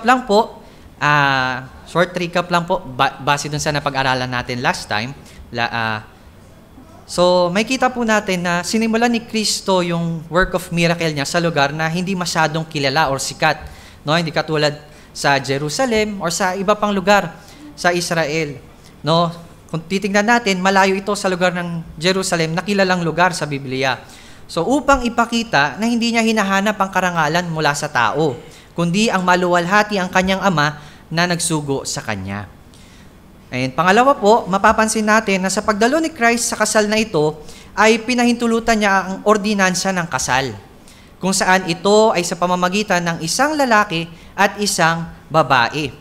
lang po, short recap lang po, base dun sa napag-aralan natin last time. So, may kita po natin na sinimulan ni Kristo yung work of miracle niya sa lugar na hindi masyadong kilala or sikat. No? Hindi katulad sa Jerusalem or sa iba pang lugar sa Israel. No? Kung titingnan natin, malayo ito sa lugar ng Jerusalem na kilalang lugar sa Biblia. So, upang ipakita na hindi niya hinahanap ang karangalan mula sa tao, kundi ang maluwalhati ang kanyang ama na nagsugo sa kanya. And pangalawa po, mapapansin natin na sa pagdalo ni Christ sa kasal na ito, ay pinahintulutan niya ang ordinansa ng kasal, kung saan ito ay sa pamamagitan ng isang lalaki at isang babae.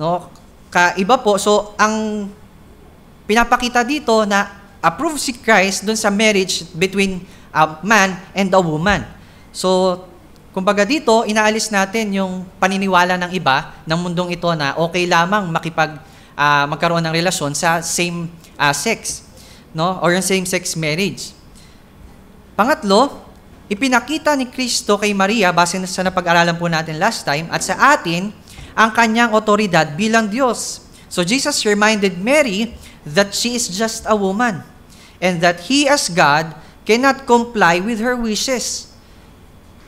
No? Kaiba po, so ang pinapakita dito na approve si Christ dun sa marriage between a man and a woman. So, kumbaga dito, inaalis natin yung paniniwala ng iba ng mundong ito na okay lamang magkaroon ng relasyon sa same sex, no? Or yung same-sex marriage. Pangatlo, ipinakita ni Kristo kay Maria, base sa napag-aralan po natin last time, at sa atin, ang kanyang otoridad bilang Diyos. So Jesus reminded Mary that she is just a woman and that He as God cannot comply with her wishes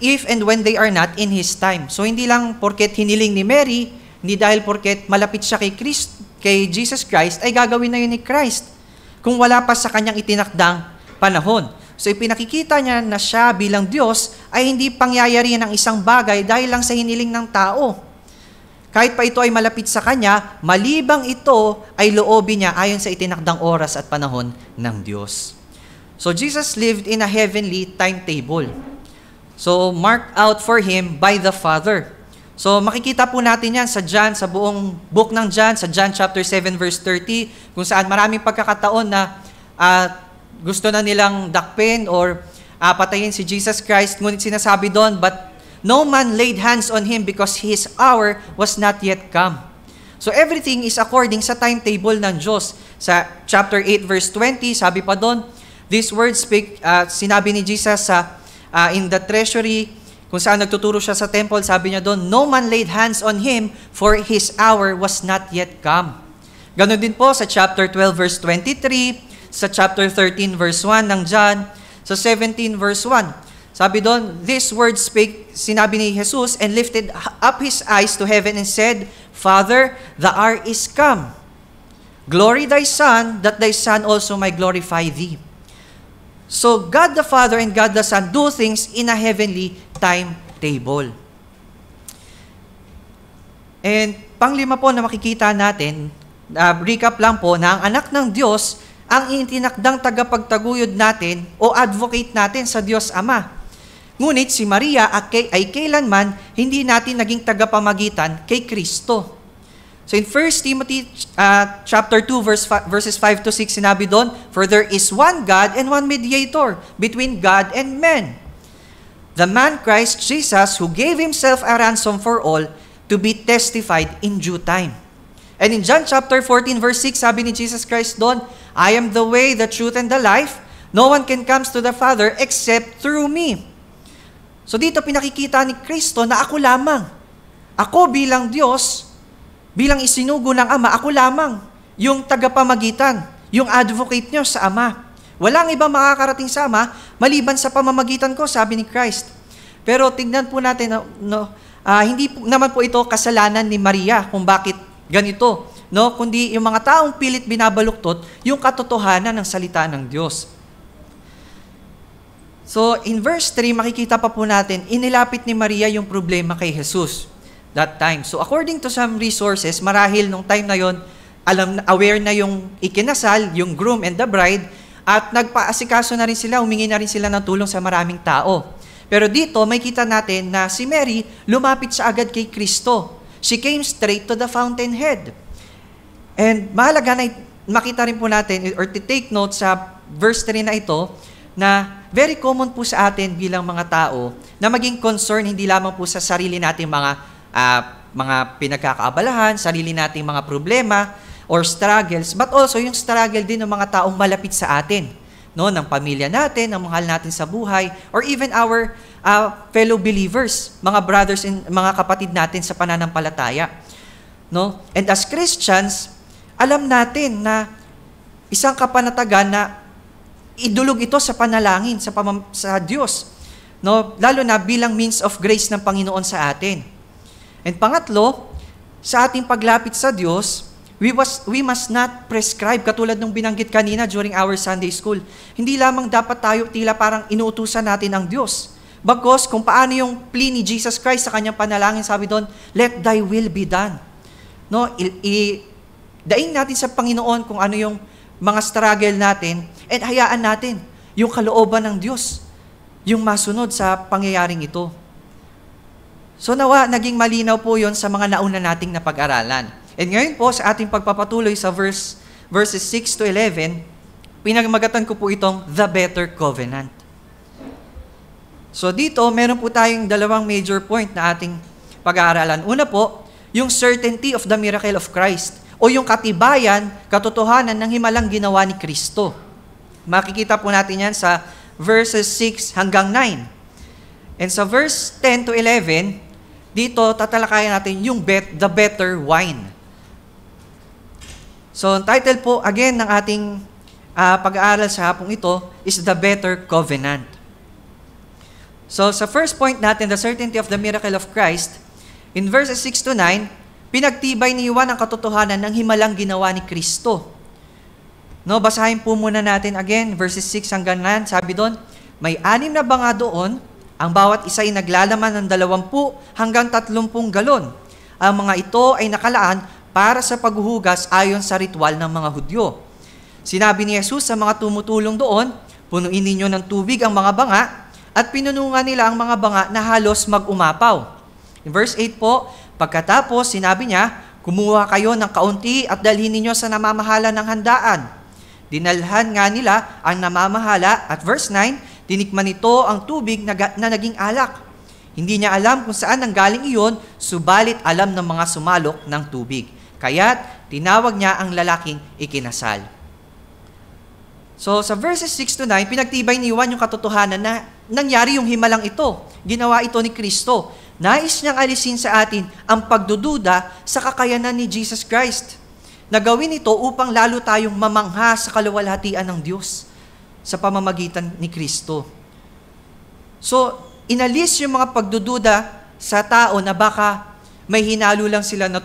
if and when they are not in His time. So hindi lang porket hiniling ni Mary, hindi dahil porket malapit siya kay Jesus Christ, ay gagawin na yun ni Christ kung wala pa sa kanyang itinakdang panahon. So ipinakikita niya na siya bilang Diyos ay hindi pangyayari ng isang bagay dahil lang sa hiniling ng tao. Kahit pa ito ay malapit sa kanya, malibang ito ay loobin niya ayon sa itinakdang oras at panahon ng Diyos. So Jesus lived in a heavenly timetable. So, marked out for Him by the Father. So, makikita po natin yan sa John, sa buong book ng John, sa John chapter 7 verse 30, kung saan maraming pagkakataon na gusto na nilang dakpin or patayin si Jesus Christ, ngunit sinasabi doon, but no man laid hands on Him because His hour was not yet come. So, everything is according sa timetable ng Diyos. Sa chapter 8 verse 20, sabi pa doon, these words speak, sinabi ni Jesus sa in the treasury, kung saan nagtuturo siya sa temple, sabi niya doon, no man laid hands on Him, for His hour was not yet come. Ganon din po sa chapter 12 verse 23, sa chapter 13 verse 1 ng John, sa 17 verse 1. Sabi doon, this word spake, sinabi ni Jesus, and lifted up His eyes to heaven and said, Father, the hour is come. Glory Thy Son, that Thy Son also may glorify Thee. So, God the Father and God the Son do things in a heavenly timetable. And panglima po na makikita natin, recap lang po, na ang anak ng Diyos ang itinakdang tagapagtaguyod natin o advocate natin sa Diyos Ama. Ngunit si Maria ay kailanman hindi natin naging tagapamagitan kay Kristo. So in 1 Timothy chapter 2 verses 5 to 6, sinabi doon, for there is one God and one mediator between God and men, the man Christ Jesus, who gave Himself a ransom for all, to be testified in due time. And in John chapter 14 verse 6, sabi ni Jesus Christ doon, I am the way, the truth, and the life. No one can come to the Father except through me. So dito pinakikita ni Kristo na ako lamang. Ako bilang Diyos, bilang isinugo ng Ama, ako lamang yung tagapamagitan, yung advocate nyo sa Ama. Walang ibang makakarating sa Ama maliban sa pamamagitan ko, sabi ni Christ. Pero tignan po natin, hindi naman po ito kasalanan ni Maria kung bakit ganito, no? Kundi yung mga taong pilit binabaluktot yung katotohanan ng salita ng Diyos. So, in verse 3, makikita pa po natin, inilapit ni Maria yung problema kay Jesus that time. So, according to some resources, marahil nung time na yon, aware na yung ikinasal, yung groom and the bride, at nagpaasikaso na rin sila, humingi na rin sila ng tulong sa maraming tao. Pero dito, may kita natin na si Mary, lumapit siya agad kay Kristo. She came straight to the fountainhead. And mahalaga na makita rin po natin, or to take note sa verse 3 na ito, na very common po sa atin bilang mga tao, na maging concern hindi lamang po sa sarili nating mga pinagkakaabalahan, sarili nating mga problema, or struggles, but also yung struggle din ng mga taong malapit sa atin. no, ng pamilya natin, ng mahal natin sa buhay, or even our fellow believers, mga brothers and mga kapatid natin sa pananampalataya. No? And as Christians, alam natin na isang kapanatagan na idulog ito sa panalangin, sa Diyos. No? Lalo na bilang means of grace ng Panginoon sa atin. And pangatlo, sa ating paglapit sa Diyos, we must not prescribe, katulad nung binanggit kanina during our Sunday school. Hindi lamang dapat tayo tila parang inuutusan natin ang Diyos. Bagkus, kung paano yung plea ni Jesus Christ sa kanyang panalangin, sabi doon, let thy will be done. No, daing natin sa Panginoon kung ano yung mga struggle natin, and hayaan natin yung kalooban ng Diyos, yung masunod sa pangyayaring ito. So nawa, naging malinaw po yon sa mga nauna nating napag-aralan. And ngayon po, sa ating pagpapatuloy sa verses 6 to 11, pinagmagatan ko po itong the better covenant. So dito, meron po tayong dalawang major point na ating pag-aaralan. Una po, yung certainty of the miracle of Christ, o yung katibayan, katotohanan ng himalang ginawa ni Kristo. Makikita po natin yan sa verses 6 hanggang 9. And sa verse 10 to 11, dito tatalakayan natin yung the better wine. So, ang title po, again, ng ating pag-aaral sa hapong ito is the better covenant. So, sa first point natin, the certainty of the miracle of Christ, in verses 6 to 9, pinagtibay ni Juan ang katotohanan ng himalang ginawa ni Kristo. No, basahin po muna natin again, verses 6 hanggang 9, sabi doon, may 6 na banga doon, ang bawat isa ay naglalaman ng 20 hanggang 30 galon. Ang mga ito ay nakalaan para sa paghuhugas ayon sa ritual ng mga Hudyo. Sinabi ni Jesus sa mga tumutulong doon, punuin ninyo ng tubig ang mga banga, at pinunungan nila ang mga banga na halos mag-umapaw. In verse 8 po, pagkatapos sinabi niya, kumuha kayo ng kaunti at dalhin ninyo sa namamahala ng handaan. Dinalhan nga nila ang namamahala at verse 9, tinikman nito ang tubig na naging alak. Hindi niya alam kung saan nanggaling iyon, subalit alam ng mga sumalok ng tubig. Kaya't tinawag niya ang lalaking ikinasal. So sa verses 6 to 9, pinagtibay ni Juan yung katotohanan na nangyari yung himalang ito. Ginawa ito ni Kristo. Nais niyang alisin sa atin ang pagdududa sa kakayanan ni Jesus Christ. Nagawin ito upang lalo tayong mamangha sa kaluwalhatian ng Diyos sa pamamagitan ni Kristo. So, inalis yung mga pagdududa sa tao na baka may hinalo lang sila na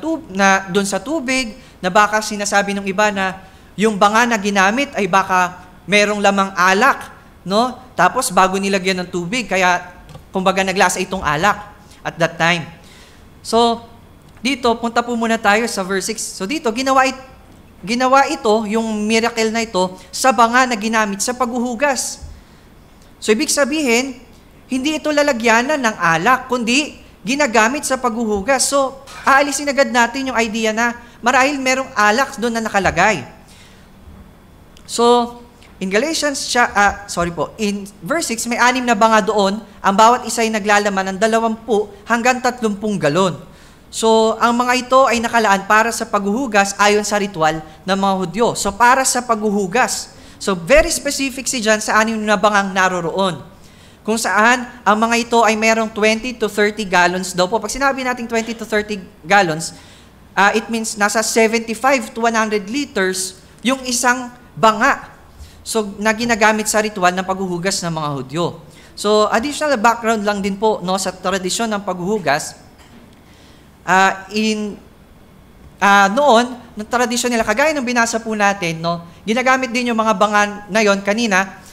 doon sa tubig, na baka sinasabi ng iba na yung banga na ginamit ay baka merong lamang alak, no? Tapos bago nilagyan ng tubig, kaya kumbaga naglasa itong alak at that time. So, dito, punta po muna tayo sa verse 6. So dito, ginawa ito, yung miracle na ito, sa banga na ginamit sa paghuhugas. So, ibig sabihin, hindi ito lalagyanan ng alak, kundi ginagamit sa paghuhugas. So, aalisin agad natin yung idea na marahil merong alak doon na nakalagay. So, in in verse 6, may 6 na banga doon, ang bawat isa ay naglalaman ng 20 hanggang 30 galon. So, ang mga ito ay nakalaan para sa paghuhugas ayon sa ritual ng mga Hudyo. So, para sa paghuhugas. So, very specific si John sa 6 na bangang naroroon. Kung saan, ang mga ito ay mayroong 20 to 30 gallons daw po. Pag sinabi natin 20 to 30 gallons, it means nasa 75 to 100 liters yung isang banga. So, na ginagamit sa ritual ng paghuhugas ng mga Hudyo. So, additional background lang din po no, sa tradisyon ng paghuhugas. Noon, ng tradisyon nila, kagaya ng binasa po natin, no, ginagamit din yung mga banga na yon kanina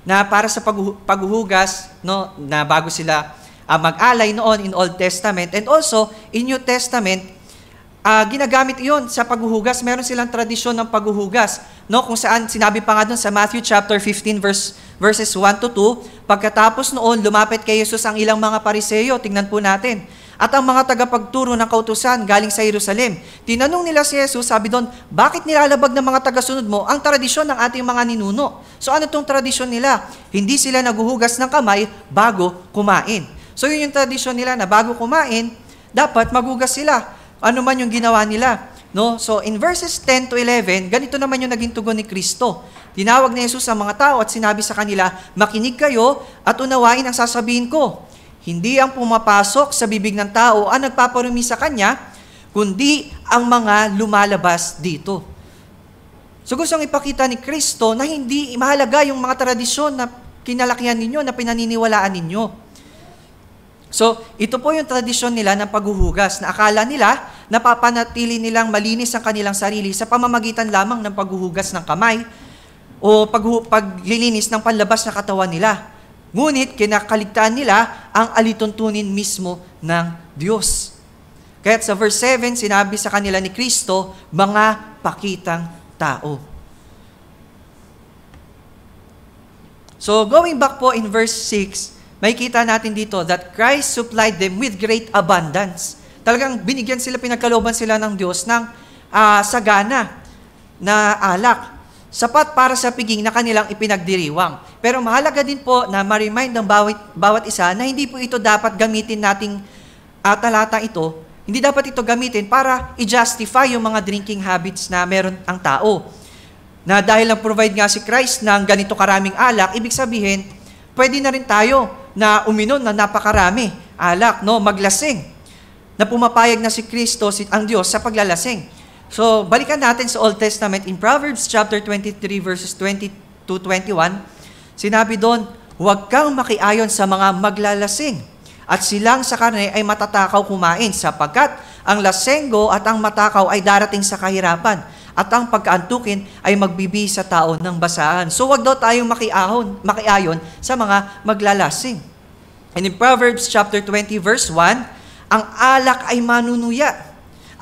na para sa paghuhugas, no, na bago sila mag-alay noon in Old Testament. And also, in New Testament, ginagamit iyon sa paghuhugas. Meron silang tradisyon ng paghuhugas, no, kung saan sinabi pa nga doon sa Matthew chapter 15 verses 1 to 2, pagkatapos noon lumapit kay Jesus ang ilang mga Pariseo. Tingnan po natin. At ang mga tagapagturo ng kautusan galing sa Jerusalem. Tinanong nila si Jesus, sabi doon, bakit nilalabag ng mga tagasunod mo ang tradisyon ng ating mga ninuno? So ano itong tradisyon nila? Hindi sila naguhugas ng kamay bago kumain. So yun yung tradisyon nila na bago kumain, dapat maghugas sila. Ano man yung ginawa nila. No? So in verses 10 to 11, ganito naman yung naging tugon ni Kristo. tinawag ni Jesus ang mga tao at sinabi sa kanila, makinig kayo at unawain ang sasabihin ko. Hindi ang pumapasok sa bibig ng tao ang nagpaparumi sa kanya, kundi ang mga lumalabas dito. So gustong ipakita ni Kristo na hindi mahalaga yung mga tradisyon na kinalakihan ninyo, na pinaniniwalaan ninyo. So, ito po yung tradisyon nila ng paghuhugas na akala nila napapanatili nilang malinis ang kanilang sarili sa pamamagitan lamang ng paghuhugas ng kamay o paglilinis ng panlabas na katawan nila. Ngunit, kinakaligtaan nila ang alituntunin mismo ng Diyos. Kaya sa verse 7, sinabi sa kanila ni Kristo, mga pakitang tao. So, going back po in verse 6, makikita natin dito that Christ supplied them with great abundance. Talagang binigyan sila, pinagkalooban sila ng Diyos ng sagana na alak. Sapat para sa piging na kanilang ipinagdiriwang. Pero mahalaga din po na ma-remind ng bawat isa na hindi po ito dapat gamitin nating talata ito. Hindi dapat ito gamitin para i-justify yung mga drinking habits na meron ang tao. Na dahil nag-provide nga si Christ ng ganito karaming alak, ibig sabihin, pwede na rin tayo na uminom na napakarami alak, no? Maglasing. Na pumapayag na si Kristo, ang Diyos, sa paglalasing. So, balikan natin sa Old Testament in Proverbs chapter 23 verses 20 to 21. Sinabi doon, huwag kang makiayon sa mga maglalasing at silang sa karne ay matatakaw kumain sapagkat ang lasenggo at ang matakaw ay darating sa kahirapan at ang pagkaantukin ay magbibi sa tao ng basahan. So, huwag daw tayong makiayon sa mga maglalasing. And in Proverbs chapter 20 verse 1, ang alak ay manunuya.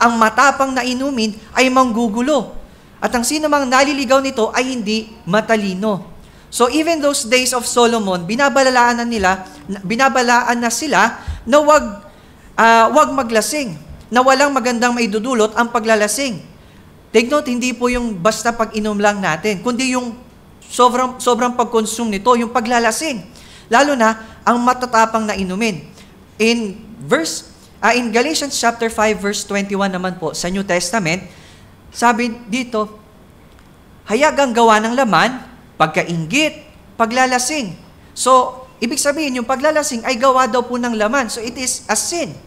Ang matapang na inumin ay manggugulo. At ang sinumang naliligaw nito ay hindi matalino. So even those days of Solomon, binabalaan na sila na wag maglasing, na walang magandang maidudulot ang paglalasing. Take note, hindi po yung basta pag-inom lang natin, kundi yung sobrang pag-consume nito, yung paglalasing. Lalo na ang matatapang na inumin. In Galatians chapter 5 verse 21 naman po sa New Testament, sabi dito, hayag ang gawa ng laman, pagkainggit, paglalasing. So, ibig sabihin, yung paglalasing ay gawa daw po ng laman. So, it is a sin.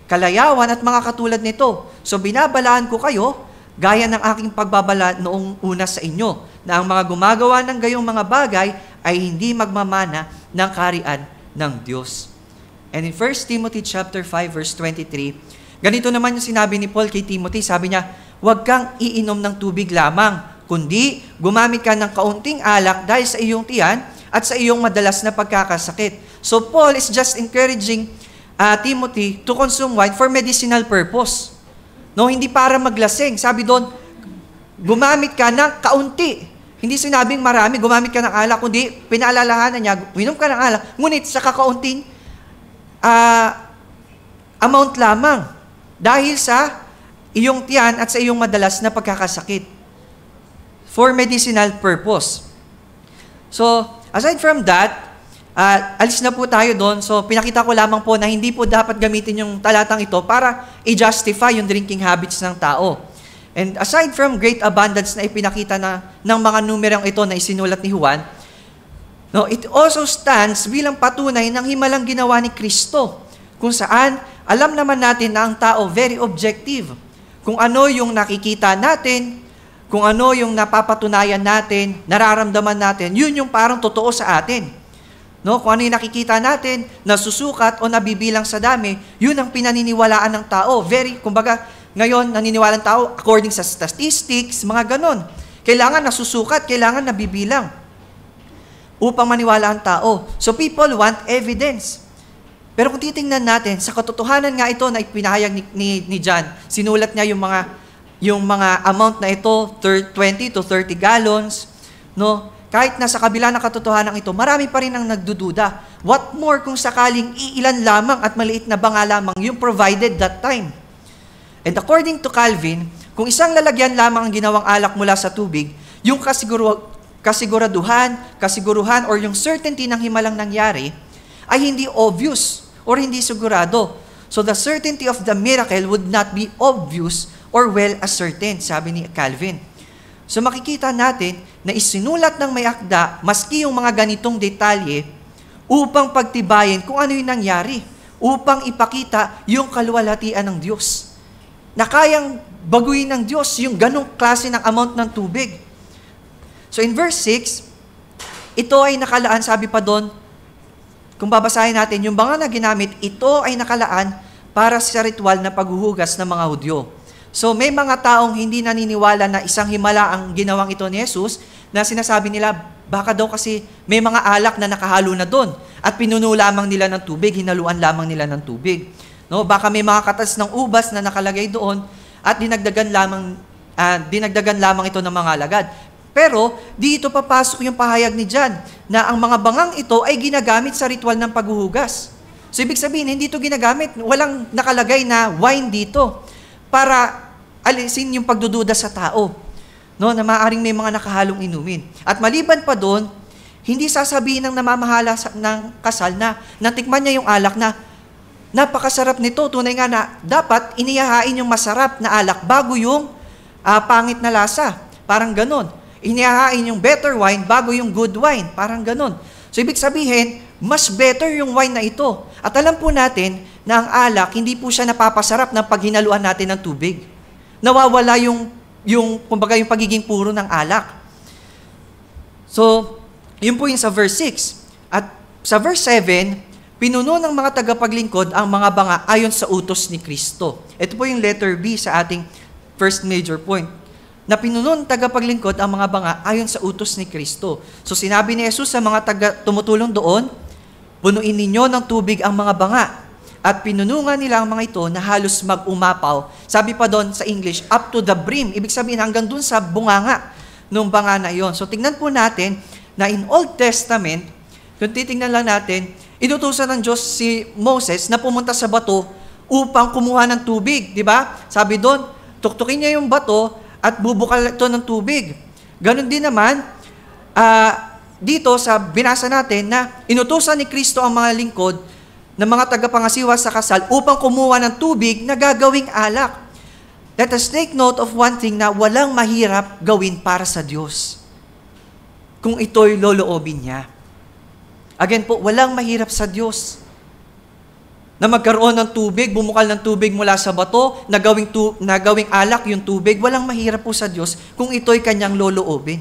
Kalayawan at mga katulad nito. So, binabalaan ko kayo, gaya ng aking pagbabala noong una sa inyo, na ang mga gumagawa ng gayong mga bagay ay hindi magmamana ng kaharian ng Diyos. And in 1 Timothy chapter 5 verse 23, ganito naman yung sinabi ni Paul kay Timothy, sabi niya, huwag kang iinom ng tubig lamang, kundi gumamit ka ng kaunting alak dahil sa iyong tiyan at sa iyong madalas na pagkakasakit. So Paul is just encouraging Timothy to consume wine for medicinal purpose. No, hindi para maglasing. Sabi doon, gumamit ka ng kaunti. Hindi sinabing marami, gumamit ka ng alak, kundi pinaalalahanan niya, minom ka ng alak, ngunit sa kakaunting amount lamang dahil sa iyong tiyan at sa iyong madalas na pagkakasakit for medicinal purpose. So, aside from that, alis na po tayo doon. So, pinakita ko lamang po na hindi po dapat gamitin yung talatang ito para i-justify yung drinking habits ng tao. And aside from great abundance na ipinakita ng mga numerong ito na isinulat ni Juan, no, it also stands bilang patunay ng himalang ginawa ni Kristo, kung saan alam naman natin na ang tao very objective. Kung ano yung nakikita natin, kung ano yung napapatunayan natin, nararamdaman natin, yun yung parang totoo sa atin. No, kung ano yung nakikita natin, nasusukat o nabibilang sa dami, yun ang pinaniniwalaan ng tao. Kumbaga, ngayon, naniniwala ng tao according sa statistics, mga ganon. Kailangan nasusukat, kailangan nabibilang upang maniwala ang tao. So people want evidence. Pero kung titingnan natin, sa katotohanan nga ito na ipinahayag ni John, sinulat niya yung mga amount na ito, 20 to 30 gallons, no? Kahit nasa kabila ng katotohanan ito, marami pa rin ang nagdududa. What more kung sakaling iilan lamang at maliit na banga lamang yung provided that time? And according to Calvin, kung isang lalagyan lamang ang ginawang alak mula sa tubig, yung kasiguruhan or yung certainty ng himalang nangyari ay hindi obvious or hindi sigurado. So the certainty of the miracle would not be obvious or well ascertained, sabi ni Calvin. So makikita natin na isinulat ng may akda, maski yung mga ganitong detalye, upang pagtibayin kung ano yung nangyari, upang ipakita yung kaluwalhatian ng Diyos. Na kayang baguhin ng Diyos yung ganong klase ng amount ng tubig. So in verse 6, ito ay nakalaan, sabi pa doon, kung babasahin natin, yung banga na ginamit, ito ay nakalaan para sa ritual na paghuhugas ng mga Hudyo. So may mga taong hindi naniniwala na isang himala ang ginawang ito ni Jesus, na sinasabi nila, baka daw kasi may mga alak na nakahalo na doon at pinuno lamang nila ng tubig, hinaluan lamang nila ng tubig. No, baka may mga katas ng ubas na nakalagay doon at dinagdagan lamang ito ng mga alagad. Pero dito papasok yung pahayag ni John na ang mga bangang ito ay ginagamit sa ritual ng paghuhugas. So ibig sabihin, hindi ito ginagamit, walang nakalagay na wine dito para alisin yung pagdududa sa tao, no, na maaaring may mga nakahalong inumin. At maliban pa doon, hindi sasabihin ng namamahala ng kasal na natikman niya yung alak na napakasarap nito. Tunay nga na dapat inihahain yung masarap na alak bago yung pangit na lasa. Parang ganon. Inihahain yung better wine bago yung good wine. Parang ganon. So ibig sabihin, mas better yung wine na ito. At alam po natin na ang alak, hindi po siya napapasarap ng paghinaluan natin ng tubig. Nawawala yung pagiging puro ng alak. So, yun po yung sa verse 6. At sa verse 7, pinuno ng mga tagapaglingkod ang mga banga ayon sa utos ni Kristo. Ito po yung letter B sa ating first major point. Na pinuno ng tagapaglingkod ang mga banga ayon sa utos ni Kristo. So sinabi ni Jesus sa mga tumutulong doon, punuin ninyo ng tubig ang mga banga. At pinunungan nila ang mga ito na halos mag-umapaw. Sabi pa doon sa English, up to the brim. Ibig sabihin hanggang doon sa bunganga ng banga na iyon. So tingnan po natin na in Old Testament, kung titingnan lang natin, inutusan ng Diyos si Moses na pumunta sa bato upang kumuha ng tubig, di ba? Sabi doon, tuktukin niya yung bato at bubukal ito ng tubig. Ganon din naman, dito sa binasa natin na inutusan ni Kristo ang mga lingkod ng mga tagapangasiwa sa kasal upang kumuha ng tubig na gagawing alak. Let us take note of one thing na walang mahirap gawin para sa Diyos kung ito'y loloobin niya. Again po, walang mahirap sa Diyos na magkaroon ng tubig, bumukal ng tubig mula sa bato, na gawing alak yung tubig. Walang mahirap po sa Diyos kung ito'y kanyang loloobin.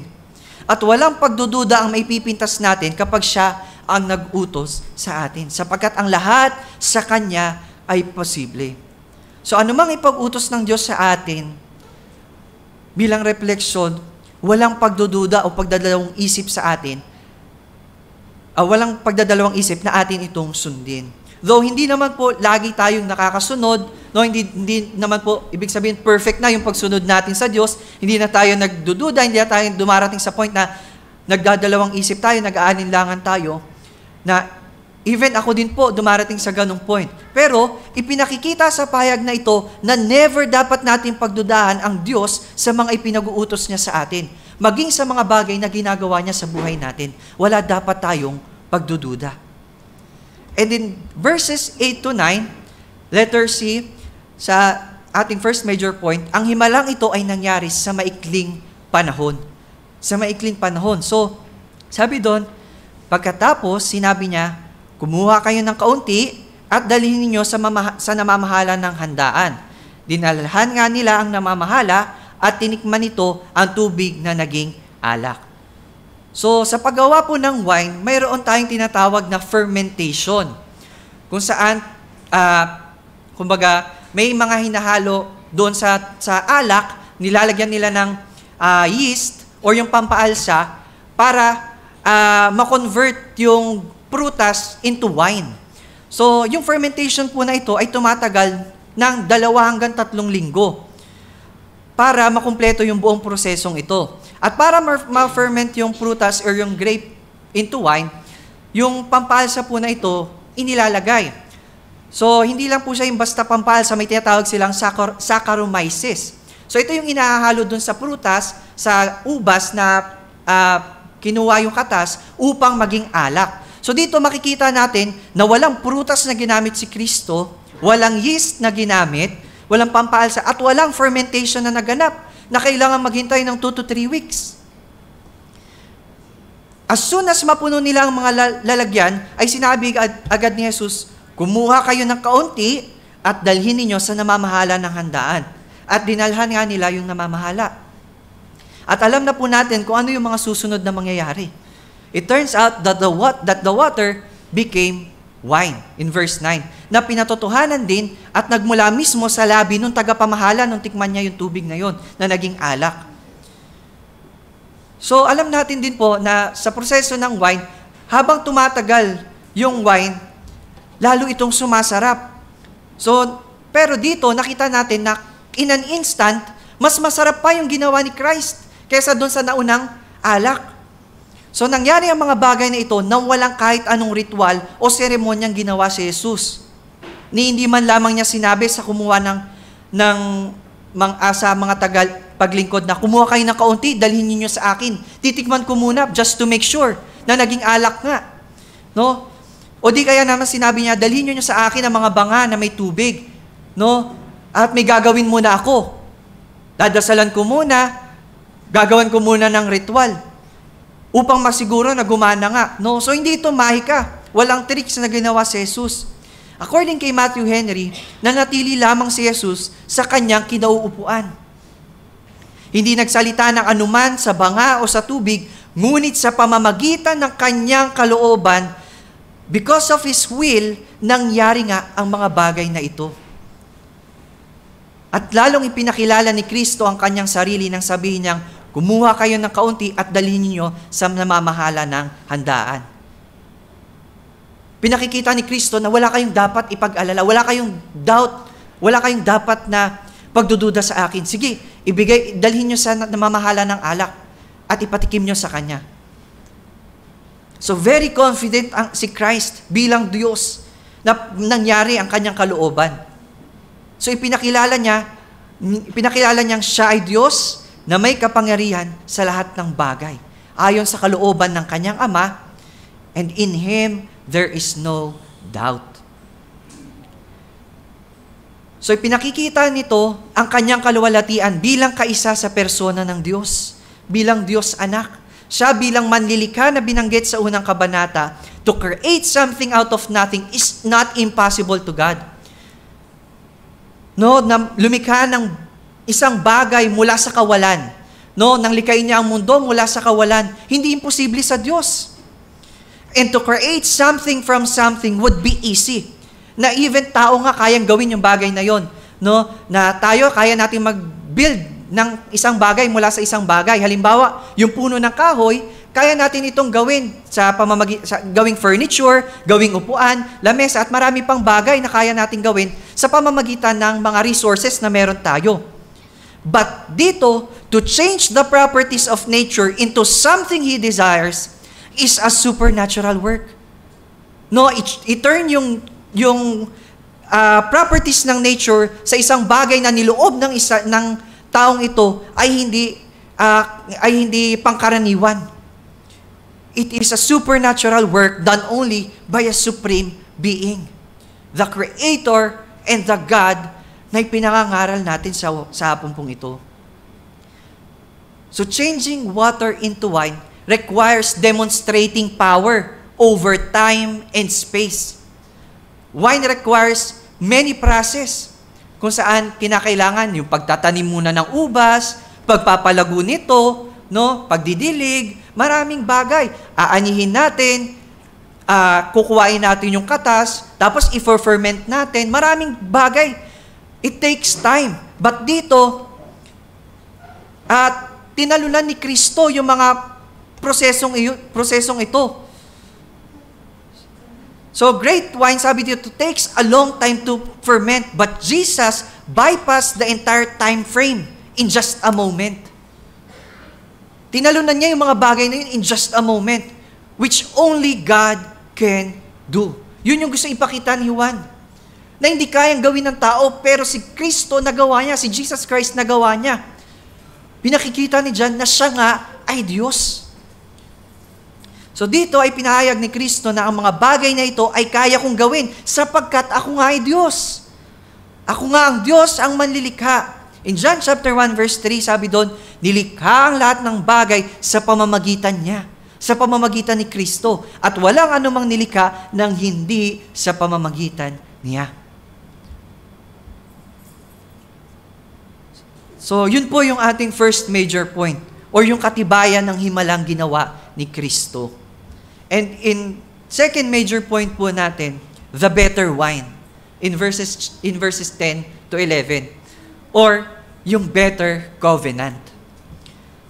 At walang pagdududa ang maipipintas natin kapag siya ang nag-utos sa atin, sapagkat ang lahat sa Kanya ay posible. So anumang ipag-utos ng Diyos sa atin, bilang refleksyon, walang pagdududa o pagdadalawang isip sa atin, walang pagdadalawang isip na atin itong sundin. Though hindi naman po lagi tayong nakakasunod, no, hindi naman po ibig sabihin perfect na yung pagsunod natin sa Diyos, hindi na tayo nagdududa, hindi na tayo dumarating sa point na nagdadalawang isip tayo, nag-aalinlangan tayo, na even ako din po dumarating sa ganung point. Pero ipinakikita sa pahayag na ito na never dapat natin pagdudahan ang Diyos sa mga ipinag-uutos niya sa atin. Maging sa mga bagay na ginagawa niya sa buhay natin, wala dapat tayong pagdududa. And in verses 8 to 9, letter C, sa ating first major point, ang himalang ito ay nangyari sa maikling panahon. Sa maikling panahon. So, sabi doon, pagkatapos, sinabi niya, kumuha kayo ng kaunti at dalhin ninyo sa namamahala ng handaan. Dinalhan nga nila ang namamahala at tinikman nito ang tubig na naging alak. So, sa paggawa po ng wine, mayroon tayong tinatawag na fermentation. Kung saan, kumbaga, may mga hinahalo doon sa alak, nilalagyan nila ng yeast or yung pampaalsa para ma-convert yung prutas into wine. So, yung fermentation po na ito ay tumatagal ng 2 hanggang 3 linggo para makumpleto yung buong prosesong ito. At para ma-ferment yung prutas or yung grape into wine, yung pampalsa po na ito, inilalagay. So, hindi lang po siya yung basta pampalsa, may tinatawag silang Saccharomyces. So, ito yung inahalo dun sa prutas, sa ubas na kinuha yung katas upang maging alak. So, dito makikita natin na walang prutas na ginamit si Kristo, walang yeast na ginamit, walang pampalsa, at walang fermentation na naganap. na kailangan maghintay ng 2 to 3 weeks. As soon as mapuno nila ang mga lalagyan, ay sinabi agad ni Jesus, kumuha kayo ng kaunti at dalhin ninyo sa namamahala ng handaan. At dinalhan nga nila yung namamahala. At alam na po natin kung ano yung mga susunod na mangyayari. It turns out that the water became wine, in verse 9, na pinatotohanan din at nagmula mismo sa labi nung tagapamahala nung tikman niya yung tubig na yon na naging alak. So, alam natin din po na sa proseso ng wine, habang tumatagal yung wine, lalo itong sumasarap. So, pero dito, nakita natin na in an instant, mas masarap pa yung ginawa ni Christ kaysa doon sa naunang alak. So, nangyari ang mga bagay na ito nang walang kahit anong ritual o seremonyang ginawa si Jesus. Hindi man lamang niya sinabi sa kumuha sa mga tagal paglingkod na kumuha kayo ng kaunti, dalhin niyo sa akin. Titikman ko muna just to make sure na naging alak nga. No? O di kaya naman sinabi niya, dalhin niyo sa akin ang mga banga na may tubig. No? At may gagawin muna ako. Dadasalan ko muna, gagawin ko muna ng ritual upang masiguro na gumana nga. No? So hindi ito mahika. Walang tricks na ginawa si Jesus. According kay Matthew Henry, nanatili lamang si Jesus sa kanyang kinauupuan. Hindi nagsalita ng anuman sa banga o sa tubig, ngunit sa pamamagitan ng kanyang kalooban, because of His will, nangyari nga ang mga bagay na ito. At lalong ipinakilala ni Kristo ang kanyang sarili nang sabihin niyang, kumuha kayo ng kaunti at dalhin niyo sa namamahala ng handaan. Pinakikita ni Kristo na wala kayong dapat ipag-alala, wala kayong doubt, wala kayong dapat na pagdududa sa akin. Sige, dalhin nyo sa namamahala ng alak at ipatikim nyo sa Kanya. So very confident si Christ bilang Diyos na nangyari ang Kanyang kalooban. So ipinakilala niyang siya ay Diyos na may kapangyarihan sa lahat ng bagay. Ayon sa kalooban ng Kanyang Ama, and in Him there is no doubt. So, ipinakikita nito ang kanyang kaluwalhatian bilang kaisa sa persona ng Diyos, bilang Diyos anak. Siya bilang manlilikha na binanggit sa unang kabanata, to create something out of nothing is not impossible to God. No, na lumikha ng isang bagay mula sa kawalan. No, nang likhain niya ang mundo mula sa kawalan, hindi imposible sa Diyos. And to create something from something would be easy. Na even tao nga kayang gawin yung bagay na yon, no? Na tayo kaya natin mag-build ng isang bagay mula sa isang bagay. Halimbawa, yung puno ng kahoy, kaya natin itong gawin sa gawing furniture, gawing upuan, lamesa at marami pang bagay na kaya natin gawin sa pamamagitan ng mga resources na meron tayo. But dito, to change the properties of nature into something He desires is a supernatural work. No, i-turn yung properties ng nature sa isang bagay na niloob ng taong ito ay hindi pangkaraniwan. It is a supernatural work done only by a supreme being, the Creator and the God na ipinangangaral natin sa hapon pong ito. So changing water into wine requires demonstrating power over time and space. Wine requires many process kung saan kinakailangan yung pagtatanim muna ng ubas, pagpapalago nito, no, pagdidilig, maraming bagay. Aanihin natin, kukuhain natin yung katas, tapos i-ferment natin, maraming bagay. It takes time. But dito, tinalunan ni Kristo yung mga prosesong ito. So, great wine, sabi dito, takes a long time to ferment, but Jesus bypassed the entire time frame in just a moment. Tinalunan niya yung mga bagay na yun in just a moment, which only God can do. Yun yung gusto ipakita ni Juan, na hindi kayang gawin ng tao, pero si Kristo nagawa niya, si Jesus Christ nagawa niya. Pinakikita ni John na siya nga ay Diyos. So dito ay pinahayag ni Kristo na ang mga bagay na ito ay kaya kong gawin sapagkat ako nga ay Diyos. Ako nga ang Diyos ang manlilikha. In John chapter 1 verse 3, sabi doon, nilikha ang lahat ng bagay sa pamamagitan niya, sa pamamagitan ni Kristo, at walang anumang nilikha nang hindi sa pamamagitan niya. So, yun po yung ating first major point, or yung katibayan ng himalang ginawa ni Kristo. And in second major point po natin, the better wine, in verses 10 to 11, or yung better covenant.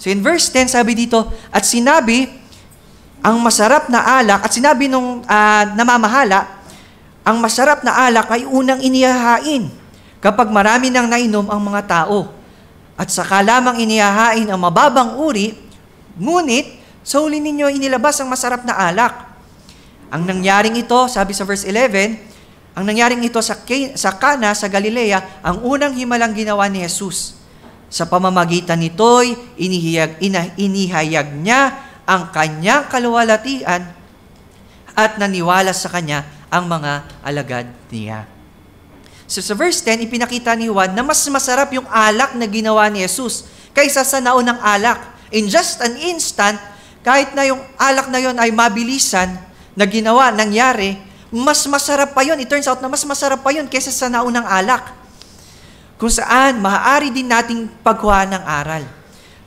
So in verse 10, sabi dito, at sinabi, ang masarap na alak, at sinabi nung namamahala, ang masarap na alak ay unang inihahain kapag marami nang nainom ang mga tao. At saka lamang inihahain ang mababang uri, ngunit sa huli ninyo inilabas ang masarap na alak. Ang nangyaring ito, sabi sa verse 11, ang nangyaring ito sa Cana sa Galilea, ang unang himalang ginawa ni Jesus. Sa pamamagitan nito'y inihayag niya ang kanyang kaluwalhatian at naniwala sa kanya ang mga alagad niya. So sa verse 10, ipinakita ni Juan na mas masarap yung alak na ginawa ni Jesus kaysa sa naunang alak. In just an instant, kahit na yung alak na yon ay mabilisan na ginawa, nangyari, mas masarap pa yun. It turns out na mas masarap pa yun kaysa sa naunang alak. Kung saan, maaari din nating pagkuha ng aral.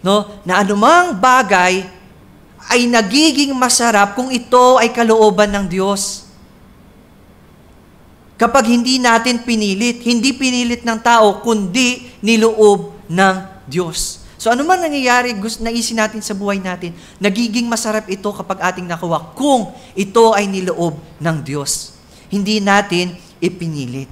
No? Na anumang bagay ay nagiging masarap kung ito ay kalooban ng Diyos. Kapag hindi natin pinilit, hindi pinilit ng tao, kundi niloob ng Diyos. So ano man nangyayari, naisin natin sa buhay natin, nagiging masarap ito kapag ating nakuha kung ito ay niloob ng Diyos. Hindi natin ipinilit.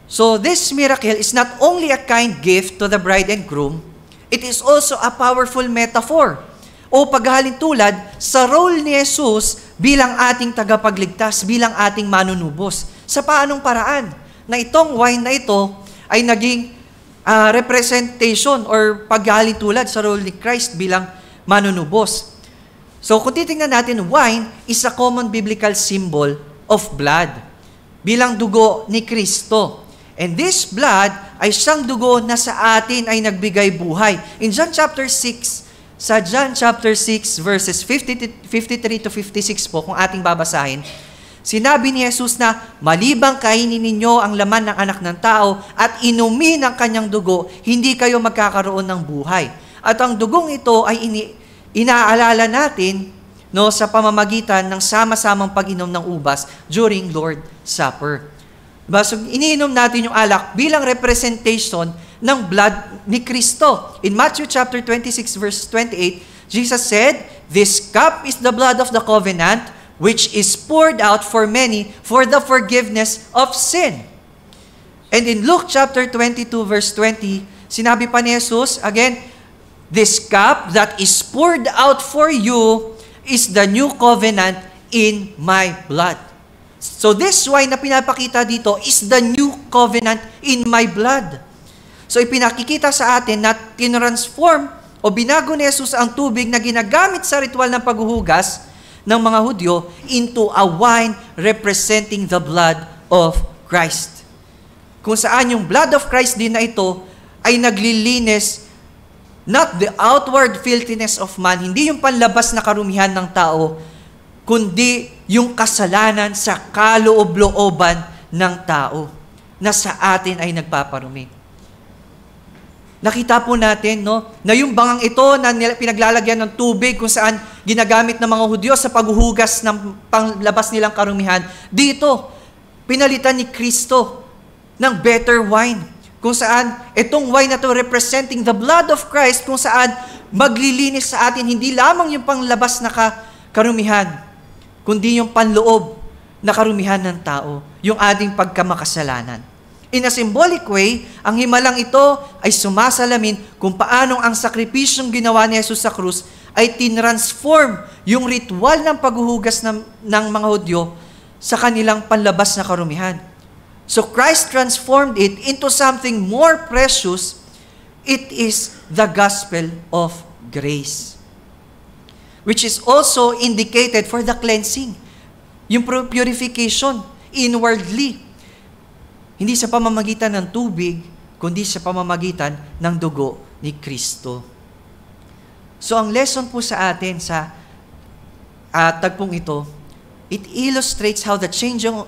So this miracle is not only a kind gift to the bride and groom, it is also a powerful metaphor o paghalintulad sa role ni Jesus bilang ating tagapagligtas, bilang ating manunubos. Sa paanong paraan na itong wine na ito ay naging representation or paghalintulad sa role ni Christ bilang manunubos. So kung titingnan natin, wine is a common biblical symbol of blood, bilang dugo ni Kristo. And this blood ay siyang dugo na sa atin ay nagbigay buhay. In John chapter 6, sa John chapter 6 verses 53 to 56 po, kung ating babasahin, sinabi ni Jesus na, malibang kainin ninyo ang laman ng anak ng tao at inumin ang kanyang dugo, hindi kayo magkakaroon ng buhay. At ang dugong ito ay inaalala natin sa pamamagitan ng sama-samang pag-inom ng ubas during Lord's Supper. So, iniinom natin yung alak bilang representation ng blood ni Kristo. In Matthew chapter 26 verse 28, Jesus said, "This cup is the blood of the covenant, which is poured out for many for the forgiveness of sin." And in Luke chapter 22 verse 20, sinabi pa ni Jesus, again, "This cup that is poured out for you is the new covenant in my blood." So this wine na pinapakita dito is the new covenant in my blood. So ipinakikita sa atin na tinransform o binago ni Jesus ang tubig na ginagamit sa ritual ng paghuhugas ng mga Hudyo into a wine representing the blood of Christ. Kung saan yung blood of Christ din na ito ay naglilinis, not the outward filthiness of man, hindi yung panlabas na karumihan ng tao, kundi yung kasalanan sa kaloob-looban ng tao na sa atin ay nagpaparumi. Nakita po natin na yung bangang ito na pinaglalagyan ng tubig kung saan ginagamit ng mga Hudyo sa paghuhugas ng panglabas nilang karumihan, dito, pinalitan ni Kristo ng better wine. Kung saan itong wine na to representing the blood of Christ, kung saan maglilinis sa atin hindi lamang yung panglabas na karumihan, kundi yung panloob na karumihan ng tao, yung ating pagkamakasalanan. In a symbolic way, ang himalang ito ay sumasalamin kung paanong ang sakripisyong ginawa ni Jesus sa krus ay tinransform yung ritual ng paghuhugas ng mga Hudyo sa kanilang panlabas na karumihan. So Christ transformed it into something more precious. It is the gospel of grace, which is also indicated for the cleansing, yung purification inwardly. Hindi sa pamamagitan ng tubig, kundi sa pamamagitan ng dugo ni Kristo. So ang lesson po sa atin sa tagpong ito, it illustrates how the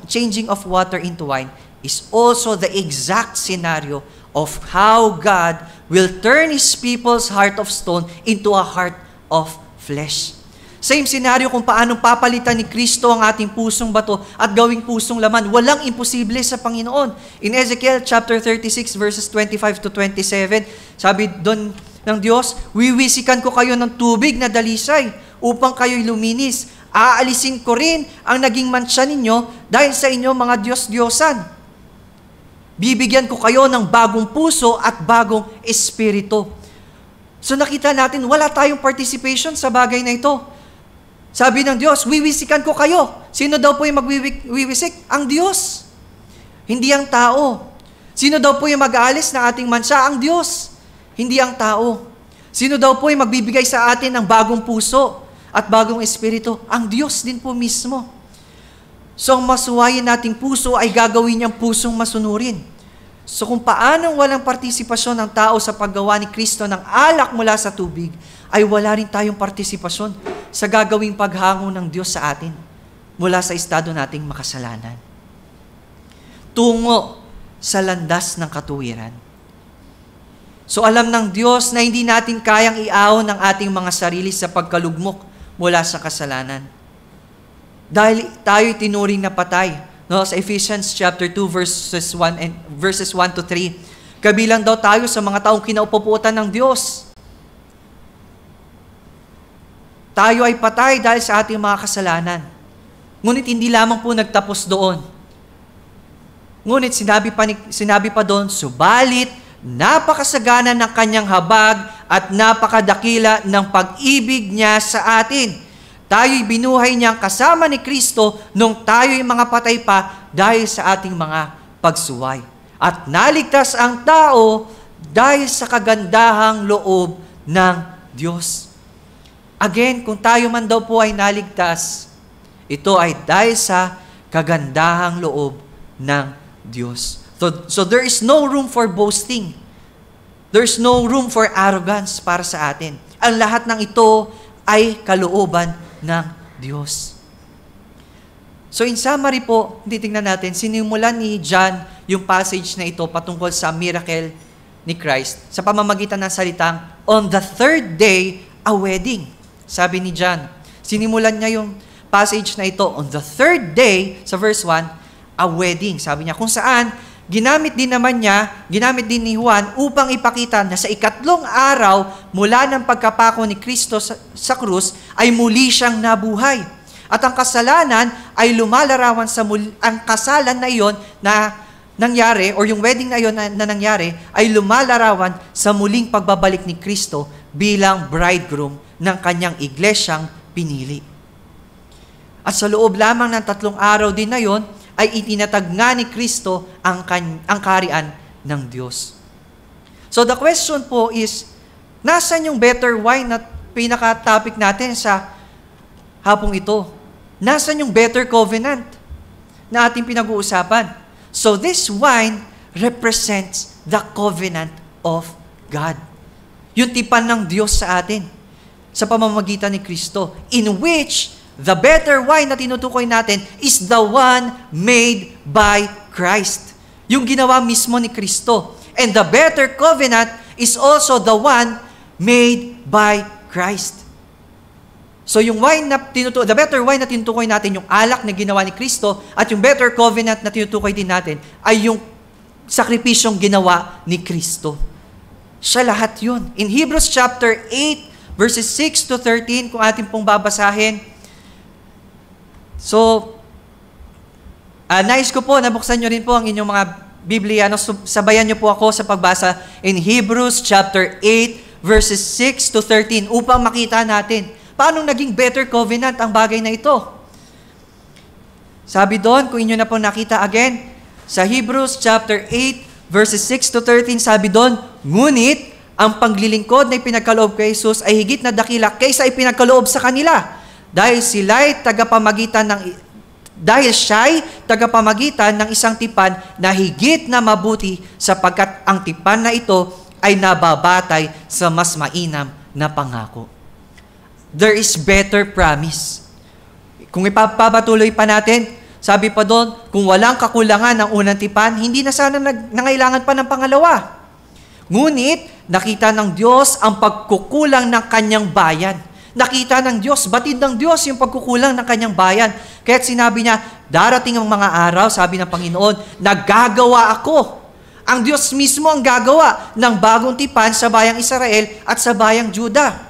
changing of water into wine is also the exact scenario of how God will turn His people's heart of stone into a heart of flesh. Same scenario kung paano papalitan ni Kristo ang ating pusong bato at gawing pusong laman. Walang imposible sa Panginoon. In Ezekiel chapter 36 verses 25 to 27, sabi doon ng Diyos, wiwisikan ko kayo ng tubig na dalisay upang kayo'y luminis. Aalisin ko rin ang naging mansya ninyo dahil sa inyo mga Diyos-Diyosan. Bibigyan ko kayo ng bagong puso at bagong espiritu. So nakita natin, wala tayong participation sa bagay na ito. Sabi ng Diyos, wiwisikan ko kayo. Sino daw po yung magwiwisik? Ang Diyos. Hindi ang tao. Sino daw po yung mag-aalis ng ating mansya? Ang Diyos. Hindi ang tao. Sino daw po yung magbibigay sa atin ng bagong puso at bagong espiritu? Ang Diyos din po mismo. So ang masuwayin nating puso ay gagawin niyang pusong masunurin. So kung paanong walang partisipasyon ng tao sa paggawa ni Kristo ng alak mula sa tubig, ay wala rin tayong partisipasyon sa gagawing paghango ng Diyos sa atin mula sa estado nating makasalanan. Tungo sa landas ng katuwiran. So alam ng Diyos na hindi natin kayang iahon ng ating mga sarili sa pagkalugmok mula sa kasalanan. Dahil tayo'y tinuring na patay. No, sa Ephesians chapter 2 verses 1 to 3, kabilang daw tayo sa mga taong kinaupuputan ng Diyos. Tayo ay patay dahil sa ating mga kasalanan. Ngunit hindi lamang po nagtapos doon. Ngunit sinabi pa doon, subalit napakasagana ng kanyang habag at napakadakila ng pag-ibig niya sa atin. Tayo'y binuhay niyang kasama ni Kristo nung tayo'y mga patay pa dahil sa ating mga pagsuway. At naligtas ang tao dahil sa kagandahang loob ng Diyos. Again, kung tayo man daw po ay naligtas, ito ay dahil sa kagandahang loob ng Diyos. So there is no room for boasting. There's no room for arrogance para sa atin. Ang lahat ng ito ay kalooban ng Diyos. So in summary po, titingnan natin, sinimulan ni John yung passage na ito patungkol sa miracle ni Christ sa pamamagitan ng salitang, on the third day, a wedding. Sabi ni John, sinimulan niya yung passage na ito, on the third day, sa verse 1, a wedding. Sabi niya, kung saan, ginamit din ni Juan upang ipakita na sa ikatlong araw mula ng pagkapako ni Kristo sa krus ay muli siyang nabuhay. At ang kasalanan ay lumalarawan ang kasalan na iyon na nangyari, or yung wedding na iyon na nangyari, ay lumalarawan sa muling pagbabalik ni Kristo bilang bridegroom ng kanyang iglesyang pinili. At sa loob lamang ng 3 araw din na iyon, ay itinatag nga ni Kristo ang kaharian ng Diyos. So the question po is, nasan yung better wine na pinaka-topic natin sa hapong ito? Nasan yung better covenant na ating pinag-uusapan? So this wine represents the covenant of God. Yung tipan ng Diyos sa atin sa pamamagitan ni Kristo, in which the better wine na tinutukoy natin is the one made by Christ. Yung ginawa mismo ni Kristo. And the better covenant is also the one made by Christ. So yung the better wine na tinutukoy natin, yung alak na ginawa ni Kristo, at yung better covenant na tinutukoy din natin, ay yung sakripisyong ginawa ni Kristo. Siya lahat yun. In Hebrews chapter 8, verses 6 to 13, kung atin pong babasahin, so, nais ko po, nabuksan nyo rin po ang inyong mga Biblia. Sabayan nyo po ako sa pagbasa in Hebrews chapter 8, verses 6 to 13, upang makita natin paano naging better covenant ang bagay na ito. Sabi doon, kung inyo na po nakita again, sa Hebrews chapter 8, verses 6 to 13, sabi doon, ngunit ang paglilingkod na ipinagkaloob kay Jesus ay higit na dakila kaysa ipinagkaloob sa kanila. Dahil sila'y tagapamagitan Dahil siya'y tagapamagitan ng isang tipan na higit na mabuti sapagkat ang tipan na ito ay nababatay sa mas mainam na pangako. There is better promise. Kung ipapatuloy pa natin, sabi pa doon, kung walang kakulangan ng unang tipan, hindi na sana nangailangan pa ng pangalawa. Ngunit, nakita ng Diyos ang pagkukulang ng kanyang bayan. Nakita ng Diyos, batid ng Diyos yung pagkukulang ng kanyang bayan. Kaya't sinabi niya, darating ang mga araw, sabi ng Panginoon, nagagawa ako. Ang Diyos mismo ang gagawa ng bagong tipan sa bayang Israel at sa bayang Juda.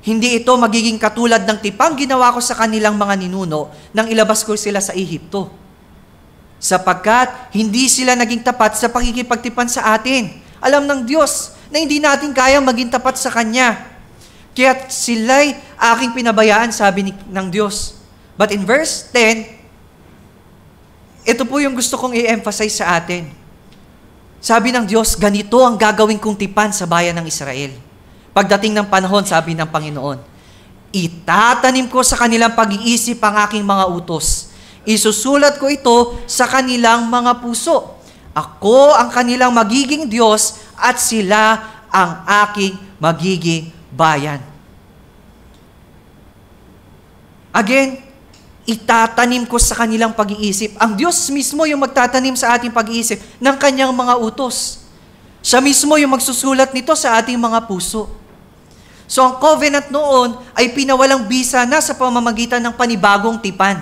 Hindi ito magiging katulad ng tipang ginawa ko sa kanilang mga ninuno nang ilabas ko sila sa Ehipto. Sapagkat hindi sila naging tapat sa pakikipagtipan sa atin. Alam ng Diyos na hindi natin kayang maging tapat sa Kanya. Kaya sila'y aking pinabayaan, sabi ng Diyos. But in verse 10, ito po yung gusto kong i-emphasize sa atin. Sabi ng Diyos, ganito ang gagawin kong tipan sa bayan ng Israel. Pagdating ng panahon, sabi ng Panginoon, itatanim ko sa kanilang pag-iisip ang aking mga utos. Isusulat ko ito sa kanilang mga puso. Ako ang kanilang magiging Diyos at sila ang aking magiging bayan. Again, itatanim ko sa kanilang pag-iisip. Ang Diyos mismo yung magtatanim sa ating pag-iisip ng kanyang mga utos. Siya mismo yung magsusulat nito sa ating mga puso. So ang covenant noon ay pinawalang bisa na sa pamamagitan ng panibagong tipan.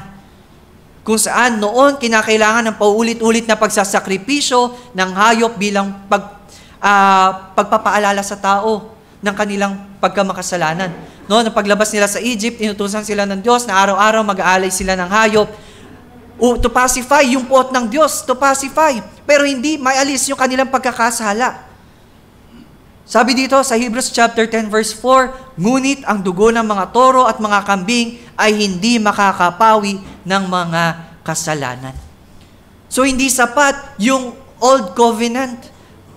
Kung saan noon kinakailangan ng paulit-ulit na pagsasakripisyo ng hayop bilang pagpapaalala sa tao ng kanilang pagkamakasalanan. No, nang paglabas nila sa Egypt, inutusan sila ng Diyos na araw-araw mag-aalay sila ng hayop to pacify yung puot ng Diyos, to pacify. Pero hindi maialis yung kanilang pagkakasala. Sabi dito sa Hebrews chapter 10 verse 4, ngunit ang dugo ng mga toro at mga kambing ay hindi makakapawi ng mga kasalanan. So hindi sapat yung old covenant.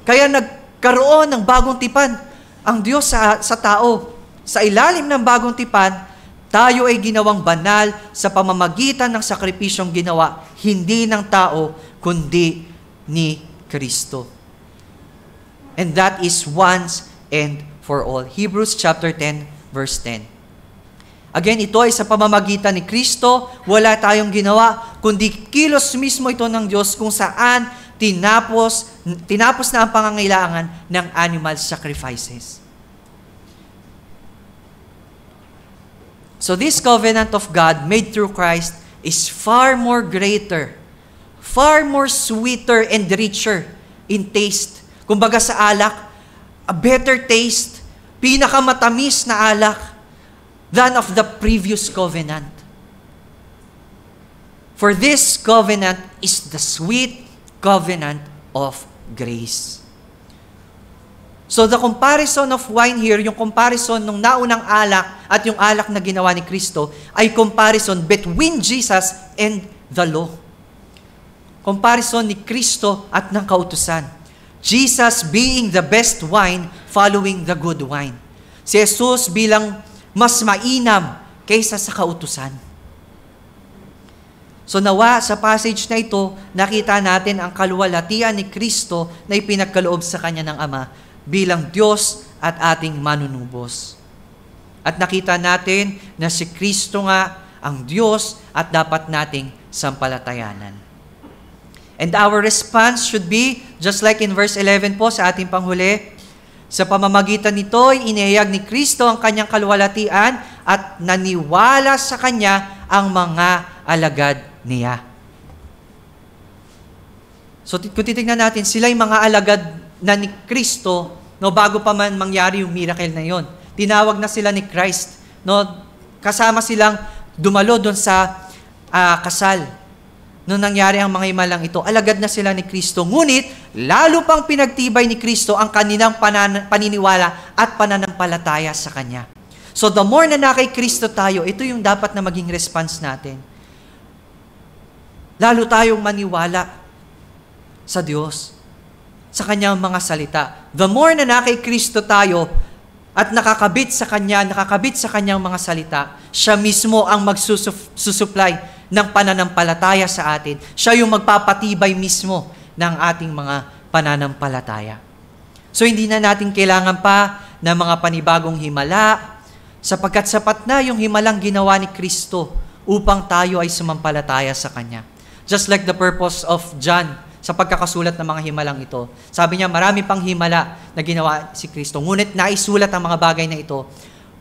Kaya nagkaroon ng bagong tipan ang Diyos sa tao. Sa ilalim ng bagong tipan, tayo ay ginawang banal sa pamamagitan ng sakripisyong ginawa, hindi ng tao, kundi ni Kristo. And that is once and for all. Hebrews chapter 10, verse 10. Again, ito ay sa pamamagitan ni Kristo, wala tayong ginawa, kundi kilos mismo ito ng Diyos kung saan tinapos na ang pangangailangan ng animal sacrifices. So this covenant of God made through Christ is far more greater, far more sweeter and richer in taste. Kumbaga sa alak, a better taste, pinakamatamis na alak than of the previous covenant. For this covenant is the sweet covenant of grace. So the comparison of wine here, yung comparison ng naunang alak at yung alak na ginawa ni Kristo, ay comparison between Jesus and the law. Comparison ni Kristo at ng kautusan. Jesus being the best wine, following the good wine. Si Jesus bilang mas mainam kaysa sa kautusan. So nawa sa passage na ito, nakita natin ang kaluwalhatian ni Kristo na ipinagkaloob sa Kanya ng Ama bilang Diyos at ating manunubos. At nakita natin na si Kristo nga ang Diyos at dapat nating sampalatayanan. And our response should be, just like in verse 11 po sa ating panghuli, sa pamamagitan nito ay inihayag ni Kristo ang Kanyang kaluwalhatian at naniwala sa Kanya ang mga alagad niya. So kung titignan natin, sila'y mga alagad na ni Kristo, no, bago pa man mangyari yung miracle na yon. Tinawag na sila ni Christ, no, kasama silang dumalo doon sa kasal. Nung nangyari ang mga himalang ito, alagad na sila ni Kristo. Ngunit, lalo pang pinagtibay ni Kristo ang kanilang paniniwala at pananampalataya sa Kanya. So the more na kay Kristo tayo, ito yung dapat na maging response natin. Lalo tayong maniwala sa Diyos, sa Kanyang mga salita. The more na kay Kristo tayo at nakakabit sa Kanya, nakakabit sa Kanyang mga salita, siya mismo ang magsusupply ng pananampalataya sa atin. Siya yung magpapatibay mismo ng ating mga pananampalataya. So hindi na natin kailangan pa ng mga panibagong himala, sapagkat sapat na yung himalang ginawa ni Kristo upang tayo ay sumampalataya sa Kanya. Just like the purpose of John sa pagkakasulat ng mga himalang ito. Sabi niya, marami pang himala na ginawa si Kristo. Ngunit naisulat ang mga bagay na ito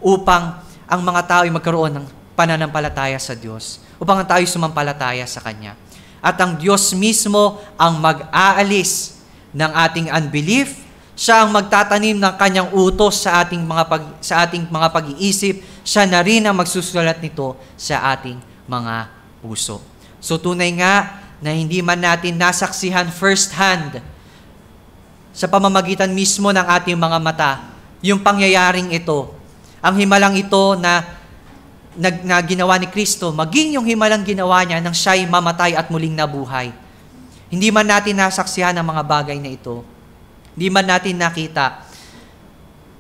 upang ang mga tao ay magkaroon ng pananampalataya sa Diyos. Upang ang tao ay sumampalataya sa Kanya. At ang Diyos mismo ang mag-aalis ng ating unbelief. Siya ang magtatanim ng Kanyang utos sa ating mga pag-iisip. Siya na rin ang magsusulat nito sa ating mga puso. So tunay nga na hindi man natin nasaksihan first hand sa pamamagitan mismo ng ating mga mata, yung pangyayaring ito, ang himalang ito na ginawa ni Kristo, maging yung himalang ginawa niya nang siya'y mamatay at muling nabuhay. Hindi man natin nasaksihan ang mga bagay na ito. Hindi man natin nakita.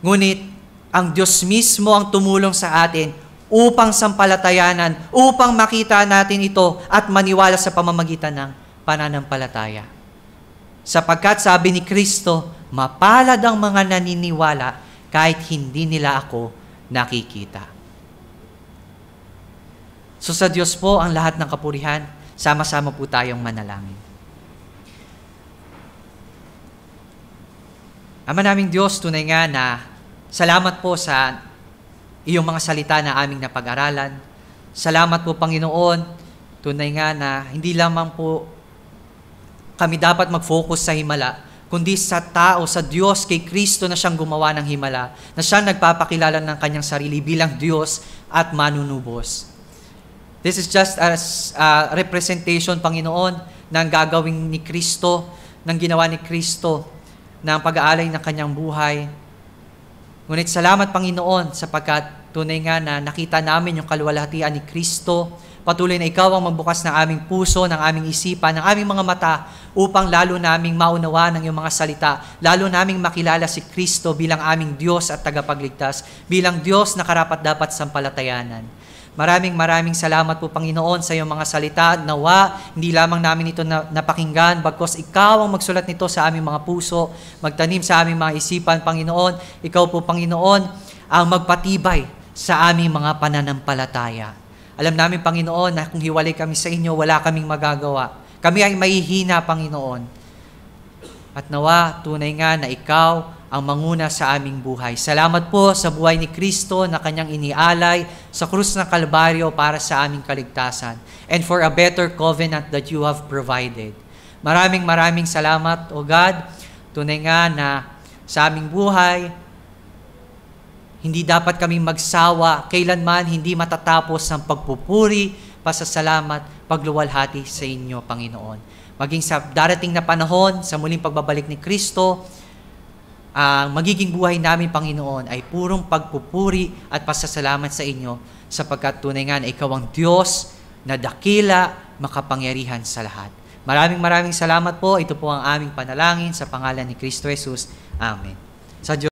Ngunit, ang Diyos mismo ang tumulong sa atin upang sampalatayanan, upang makita natin ito at maniwala sa pamamagitan ng pananampalataya. Sapagkat sabi ni Kristo, mapalad ang mga naniniwala kahit hindi nila ako nakikita. So sa Diyos po ang lahat ng kapurihan, sama-sama po tayong manalangin. Ama naming Diyos, tunay nga na salamat po sa iyong mga salita na aming napag-aralan. Salamat po, Panginoon. Tunay nga na hindi lamang po kami dapat mag-focus sa himala, kundi sa tao, sa Diyos, kay Kristo na siyang gumawa ng himala, na siyang nagpapakilala ng kanyang sarili bilang Diyos at manunubos. This is just as a representation, Panginoon, ng gagawin ni Kristo, ng ginawa ni Kristo, ng pag-aalay ng kanyang buhay. Ngunit salamat, Panginoon, sapagkat tunay nga na nakita namin yung kaluwalhatian ni Kristo. Patuloy na ikaw ang magbukas ng aming puso, ng aming isipan, ng aming mga mata upang lalo naming maunawa ng iyong mga salita, lalo naming makilala si Kristo bilang aming Diyos at tagapagligtas, bilang Diyos na karapat-dapat sampalatayanan. Maraming salamat po, Panginoon, sa iyong mga salita. Nawa, hindi lamang namin ito napakinggan, bagkos ikaw ang magsulat nito sa aming mga puso, magtanim sa aming mga isipan, Panginoon. Ikaw po, Panginoon, ang magpatibay sa aming mga pananampalataya. Alam namin, Panginoon, na kung hiwalay kami sa inyo, wala kaming magagawa. Kami ay mahihina, Panginoon. At nawa, tunay nga na ikaw ang manguna sa aming buhay. Salamat po sa buhay ni Kristo na kanyang inialay sa krus ng Kalbaryo para sa aming kaligtasan and for a better covenant that you have provided. Maraming salamat, O God. Tunay nga na sa aming buhay, hindi dapat kaming magsawa, kailanman hindi matatapos ang pagpupuri, pasasalamat, pagluwalhati sa inyo, Panginoon. Maging sa darating na panahon, sa muling pagbabalik ni Kristo, ang magiging buhay namin, Panginoon, ay purong pagpupuri at pasasalamat sa inyo sapagkat tunay nga na ikaw ang Diyos na dakila, makapangyarihan sa lahat. Maraming salamat po. Ito po ang aming panalangin sa pangalan ni Kristo Jesus. Amen. Sa Diyos